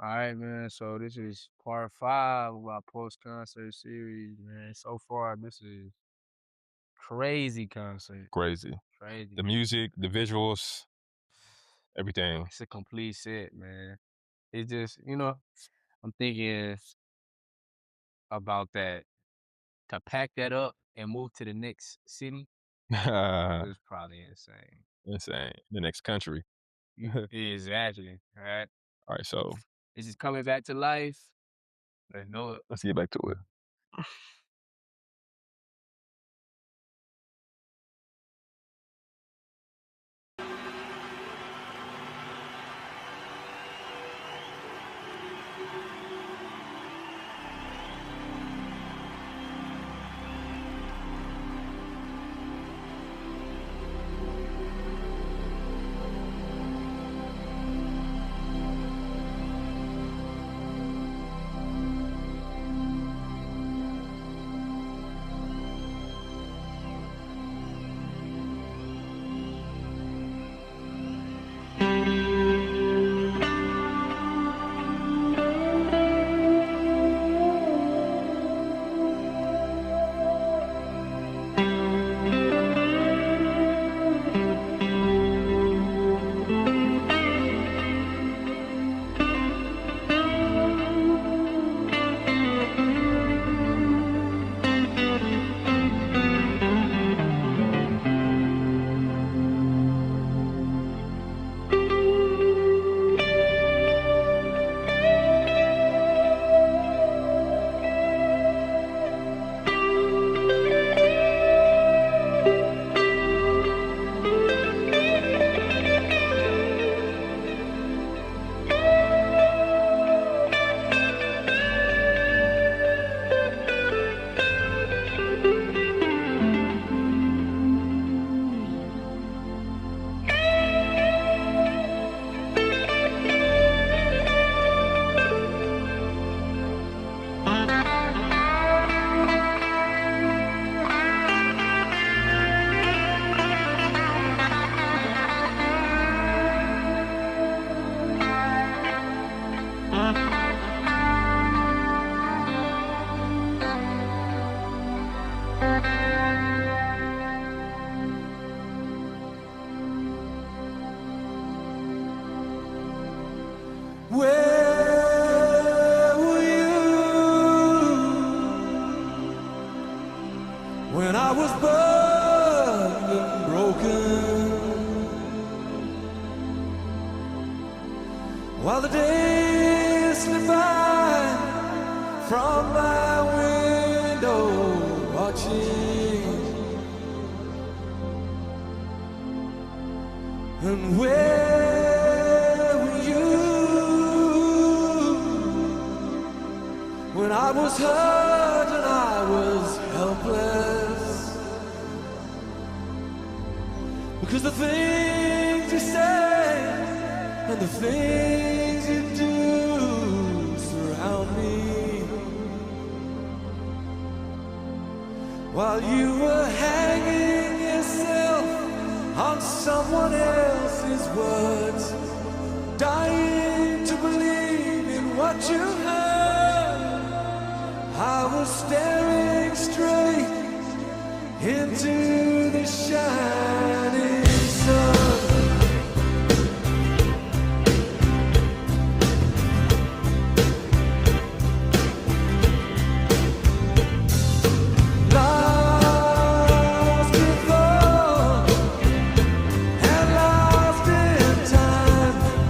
All right, man. So this is part 5 of our post-concert series, man. So far, this is crazy concert. Crazy. Crazy. The music, the visuals, everything. It's a complete set, man. It's just, I'm thinking about that to pack that up and move to the next city. It was probably insane. Insane. The next country. All Exactly. All right. right, so This is coming back to life. Let's know it. let's get back to it. Where were you when I was burned and broken? While the days slip by from my window watching, and where were you when I was hurt and I was helpless? Because the things you say and the things you do surround me, while you were hanging yourself on someone else's words, dying to believe in what you heard. I was staring straight into the shining sun. Lost in thought and lost in time.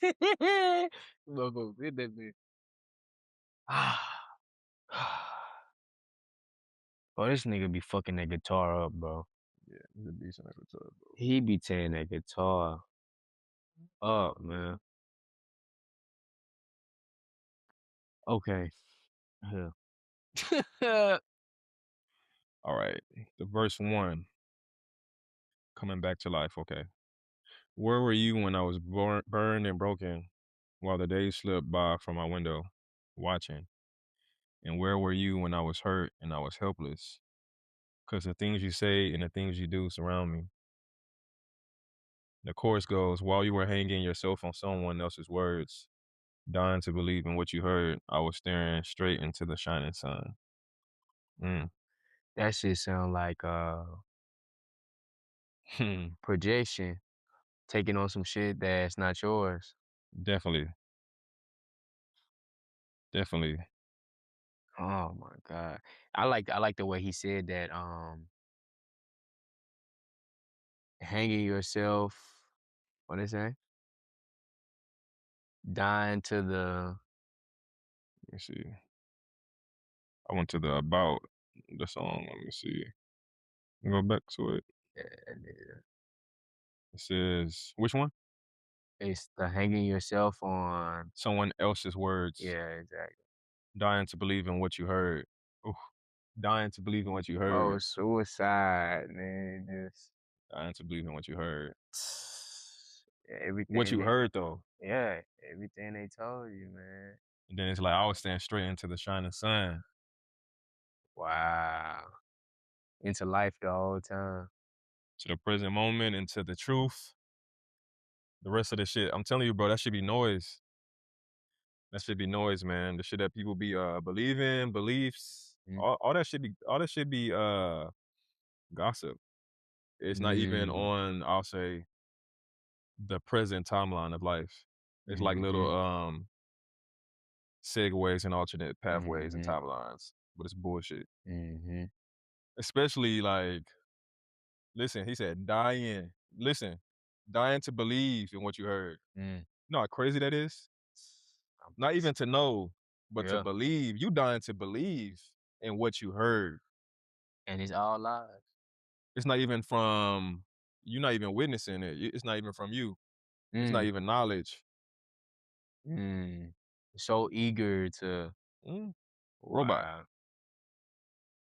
Motherfucker hit that bitch. Ah. Bro, this nigga be fucking that guitar up, bro. Yeah, he's a beast on that guitar, bro. He be tearing that guitar up, man. Okay. Yeah. All right, the verse 1, coming back to life, okay. Where were you when I was burned and broken, while the days slipped by from my window, watching? And where were you when I was hurt and I was helpless? Because the things you say and the things you do surround me. The chorus goes, while you were hanging yourself on someone else's words, dying to believe in what you heard, I was staring straight into the shining sun. Mm. That shit sound like projection, taking on some shit that's not yours. Definitely. Definitely. Oh my God. I like the way he said that, hanging yourself, what they say? Dying to the Let me see. I went to the about the song. Let me see. Go back to it. yeah, It says, which one? it's the hanging yourself on. Someone else's words. Yeah, exactly. Dying to believe in what you heard. Oof. Dying to believe in what you Oh, heard. suicide, man. Just Dying to believe in what you heard. everything. What you heard, though. Yeah, everything they told you, man. And then it's like, I was staring straight into the shining sun. Wow. Into life the whole time. To the present moment, into the truth. The rest of the shit, I'm telling you, bro, that should be noise. That should be noise, man. The shit that people be believing, beliefs, all that should be gossip. It's not even on, I'll say, the present timeline of life. It's like little segues and alternate pathways and timelines, but it's bullshit. Especially like, listen, he said dying. Listen, dying to believe in what you heard. You know how crazy that is? Not even to know, but to Yeah. believe. You dying to believe in what you heard. And it's all lies. It's not even from, you're not even witnessing it. It's not even from you. It's not even knowledge. So eager to Robot. Wow.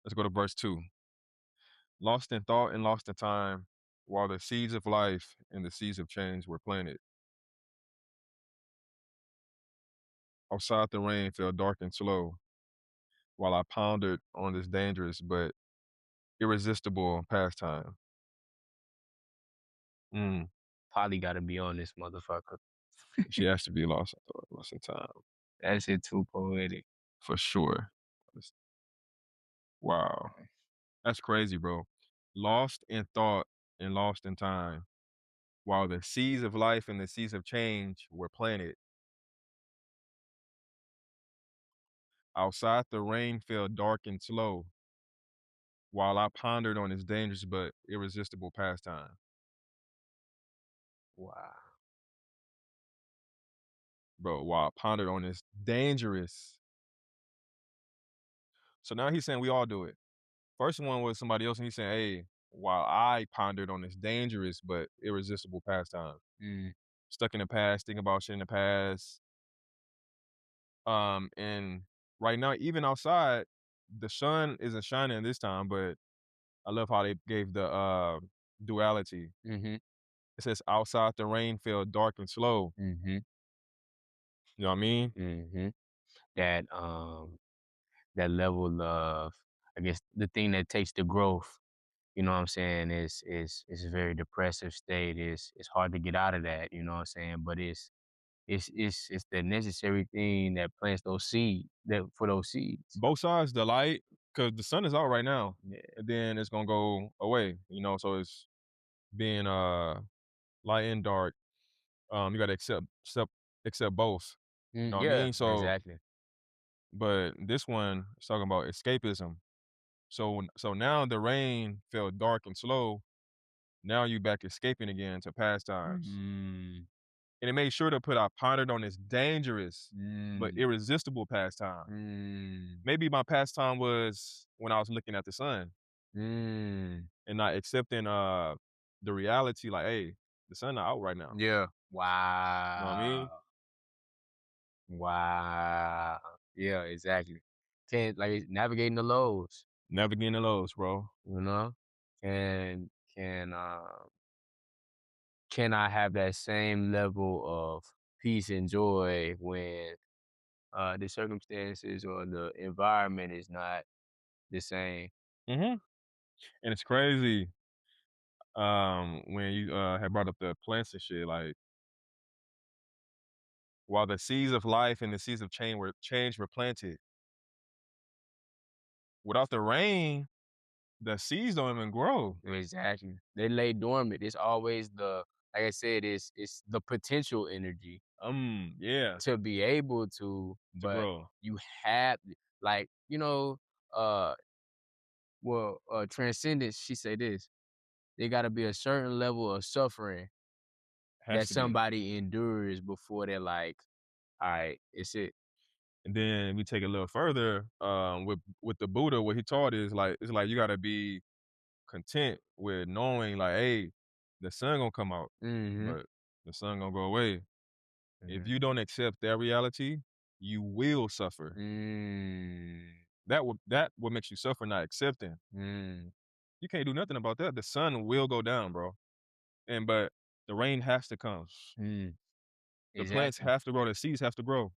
Let's go to verse 2. Lost in thought and lost in time, while the seeds of life and the seeds of change were planted. Outside the rain fell dark and slow, while I pondered on this dangerous but irresistible pastime. Polly gotta be on this motherfucker. She has to be lost in thought, lost in time. That shit too poetic. For sure. Wow. That's crazy, bro. Lost in thought and lost in time, while the seeds of life and the seeds of change were planted. Outside the rain fell dark and slow, while I pondered on this dangerous but irresistible pastime. Wow. Bro, while I pondered on this dangerous. So now he's saying we all do it. First one was somebody else, and he's saying, hey, while I pondered on this dangerous but irresistible pastime. Stuck in the past, thinking about shit in the past. And right now, even outside, the sun isn't shining this time, but I love how they gave the duality. It says outside the rain fell dark and slow. You know what I mean? That that level of, I guess, the thing that takes the growth, you know what I'm saying, is a very depressive state. It's hard to get out of that, you know what I'm saying? But it's the necessary thing that plants those seeds, for those seeds. Both sides, the light, because the sun is out right now. Yeah. And then it's gonna go away, you know, so it's being light and dark. You gotta accept both. You know what I mean? So exactly. but this one is talking about escapism. So now the rain fell dark and slow. Now you back escaping again to pastimes. And it made sure to put I pondered on this dangerous but Mm. irresistible pastime. Mm. Maybe my pastime was when I was looking at the sun Mm. and not accepting the reality like, hey, the sun not out right now. Yeah. You know what I mean? Wow. Wow. Yeah, exactly. Can't like navigating the lows, Never getting the lows, bro. you know? Can can can I have that same level of peace and joy when the circumstances or the environment is not the same? And it's crazy when you had brought up the plants and shit, like while the seeds of life and the seeds of change were planted, without the rain, the seeds don't even grow. Exactly. They lay dormant. It's always the like I said, it's the potential energy Yeah, to be able to, to but grow. you have like, uh transcendence, she say this. There gotta be a certain level of suffering Has that to be. somebody endures before they're like, all right, it's it. And then we take it a little further, with the Buddha, what he taught is like it's like you gotta be content with knowing like, hey, the sun gonna come out, Mm-hmm. but the sun gonna go away. If Mm-hmm. you don't accept that reality, you will suffer. Mm, That what makes you suffer, not accepting. mm, You can't do nothing about that. The sun will go down, bro. But the rain has to come. mm. The plants Exactly. have to grow. The seeds have to grow.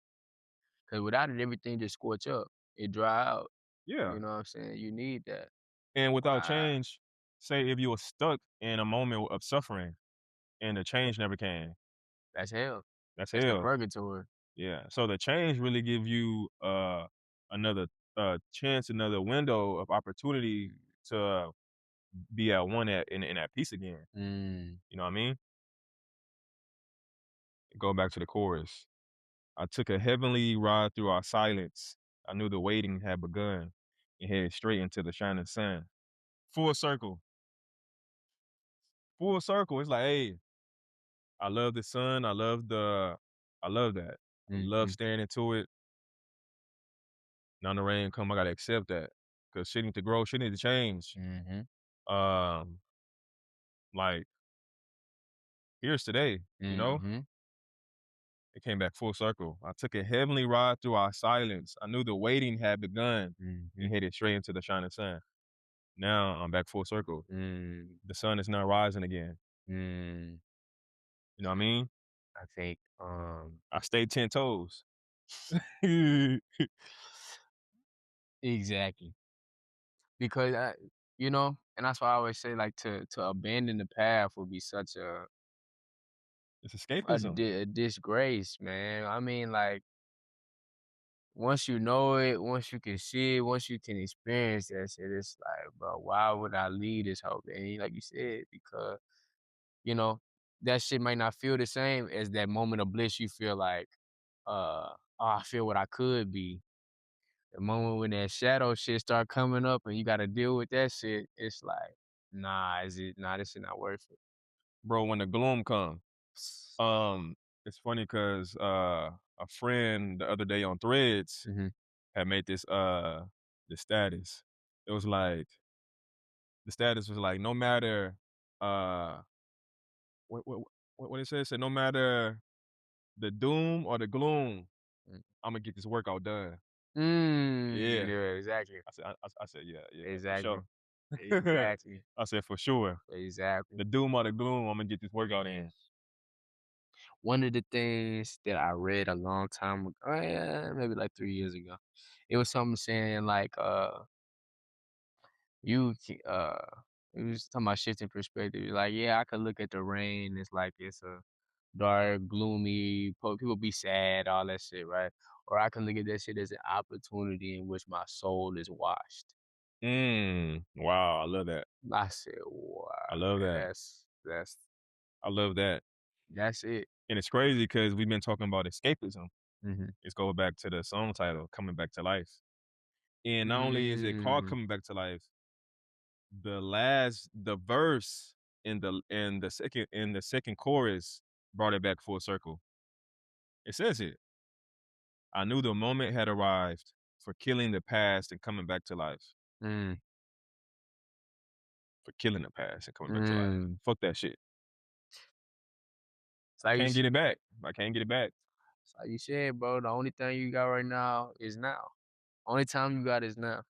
Because without it, everything just scorch up. It dry out. Yeah. You know what I'm saying? You need that. And without Wow. change, say if you were stuck in a moment of suffering and the change never came, That's hell. that's That's the hell. purgatory. Yeah. So the change really give you another chance, another window of opportunity to be at one in that peace again. Mm, You know what I mean? Go back to the chorus. I took a heavenly ride through our silence. I knew the waiting had begun and headed straight into the shining sun. Full circle. Full circle. It's like, hey, I love the sun. I love that. I love mm-hmm. staring into it. Now the rain come, I gotta accept that. Cause shit need to grow, shit need to change. Mm-hmm. Um, like, here's today, you know? Mm-hmm. It came back full circle. I took a heavenly ride through our silence. I knew the waiting had begun Mm-hmm. and headed straight into the shining sun. Now I'm back full circle. Mm, The sun is now rising again. mm. You know what I mean? I think I stayed 10 toes. exactly. Because and that's why I always say like to abandon the path would be such It's escapism. a disgrace, man. I mean, like once you know it, once you can see it, once you can experience that shit, it's like, bro, why would I leave this hope? And like you said, because you know that shit might not feel the same as that moment of bliss. You feel like, oh, I feel what I could be. The moment when that shadow shit start coming up and you got to deal with that shit, it's like, nah, nah, this shit not worth it. Bro, when the gloom come, it's funny because a friend the other day on Threads Mhm. had made the status. It was like the status was like no matter uh what it said? It said no matter the doom or the gloom, Mm. I'm gonna get this workout done. Mm, Yeah. yeah, exactly. I said, yeah, for Exactly. sure. Exactly. I said for sure. Exactly. The doom or the gloom, I'm gonna get this workout in. One of the things that I read a long time ago, maybe like 3 years ago, it was something saying like, you, it was talking about shifting perspective. Like, yeah, I could look at the rain. It's like it's a dark, gloomy. People be sad, all that shit, right? Or I can look at that shit as an opportunity in which my soul is washed. Wow, I love that. I said, wow, I love man, that. that's I love that. that's it. And it's crazy because we've been talking about escapism. Mm-hmm. It's going back to the song title, Coming Back to Life. And not only is it called Mm, Coming Back to Life, the verse in the second chorus brought it back full circle. It says it. I knew the moment had arrived for killing the past and coming back to life. Mm, For killing the past and coming back to life. mm. Fuck that shit. It's like you Can't get it back. I can't get it back. It's like you said, bro, the only thing you got right now is now. Only time you got is now.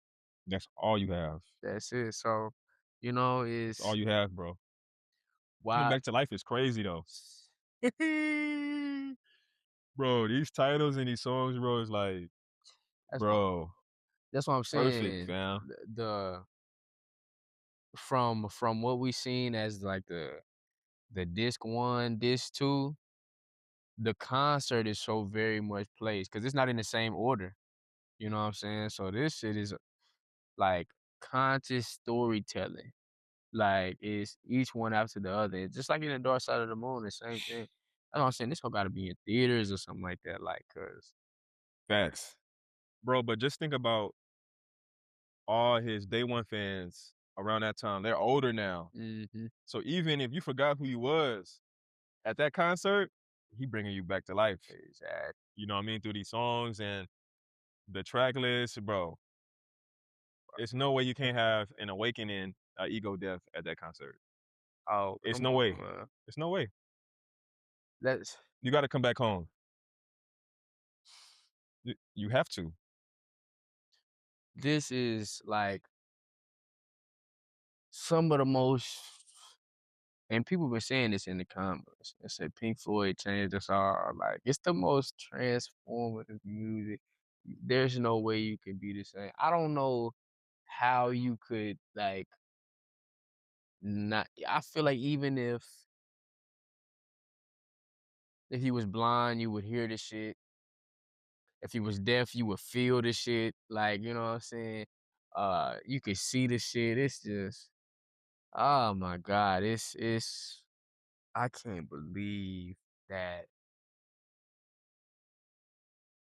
That's all you have. That's it. So, you know, That's all you have, bro. Coming why back to life is crazy though. Bro, these titles and these songs, bro, is like, that's what bro, that's what I'm perfect, saying. fam. The from what we seen as like the disc 1, disc 2, the concert is so very much placed because it's not in the same order. You know what I'm saying? So this shit is like conscious storytelling. Like it's each one after the other. Just like in the Dark Side of the Moon, the same thing. That's what I'm saying. This whole gotta be in theaters or something like that. Like, cause Facts. Bro, but just think about all his day one fans around that time. They're older now. mhm, So even if you forgot who he was at that concert, he bringing you back to life. exactly. You know what I mean? Through these songs and the track list, bro. There's no way you can't have an awakening, ego death at that concert. Oh, It's come no way. on, man. It's no way. That's You got to come back home. You have to. this is like some of the most, and people been saying this in the comments. They said Pink Floyd changed us all. Like it's the most transformative music. There's no way you can be the same. I don't know how you could like not. I feel like even if he was blind, you would hear the shit. If he was deaf, you would feel the shit. Like, you know what I'm saying? You could see the shit. It's just, oh my God. It's I can't believe that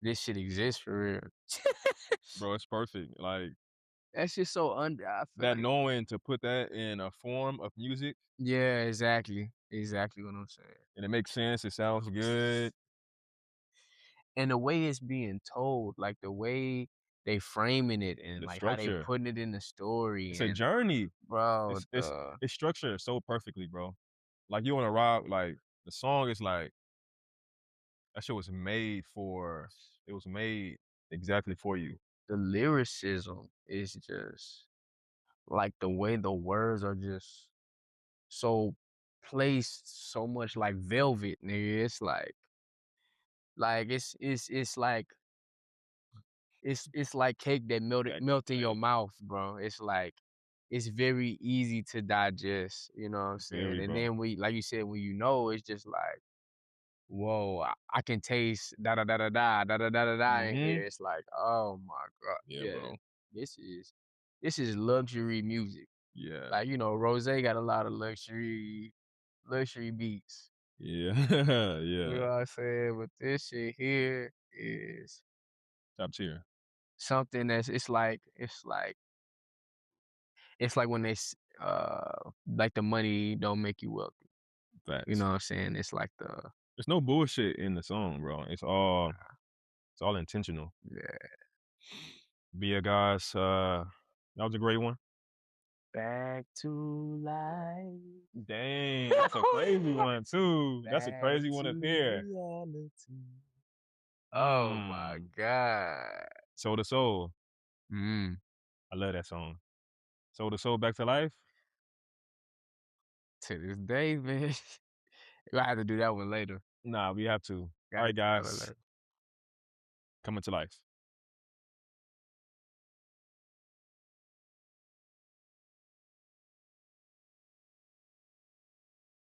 this shit exists for real. Bro, it's perfect. Like That's just so under I feel that like knowing to put that in a form of music yeah, exactly. Exactly what I'm saying. and it makes sense. It sounds good. And the way it's being told, like the way they framing it and The like how they structure. putting it in the story It's a and journey. bro, It's structured so perfectly, bro. Like you on a rock, like the song is like that shit was made for it was made exactly for you. the lyricism is just like the way the words are just so placed so much like velvet, nigga. It's like it's like cake that That melt in your like mouth, bro. It's like it's very easy to digest, you know what I'm saying? very, And bro. then we like you said, when you know, it's just like, whoa, I can taste da da da da da da da da da da in Mm-hmm. here. It's like, oh my God. Yeah, Yeah, bro. this is this is luxury music. Yeah. Like, you know, Rose got a lot of luxury beats. Yeah. You know Yeah. what I'm saying? But this shit here is Top tier. something that's it's like when like the money don't make you wealthy. You know Facts. what I'm saying? It's like the There's no bullshit in the song, bro. It's all intentional. yeah. Be a guys, that was a great one. Back to life. Dang, that's a crazy one too. That's a Back crazy one to up here. reality. Oh my Mm. God. Soul to Soul. Mm. I love that song. Soul to Soul, Back to Life. To this day, man. We'll have to do that one later. Nah, we have to. All Gotta right, do that one guys. later. Coming to life.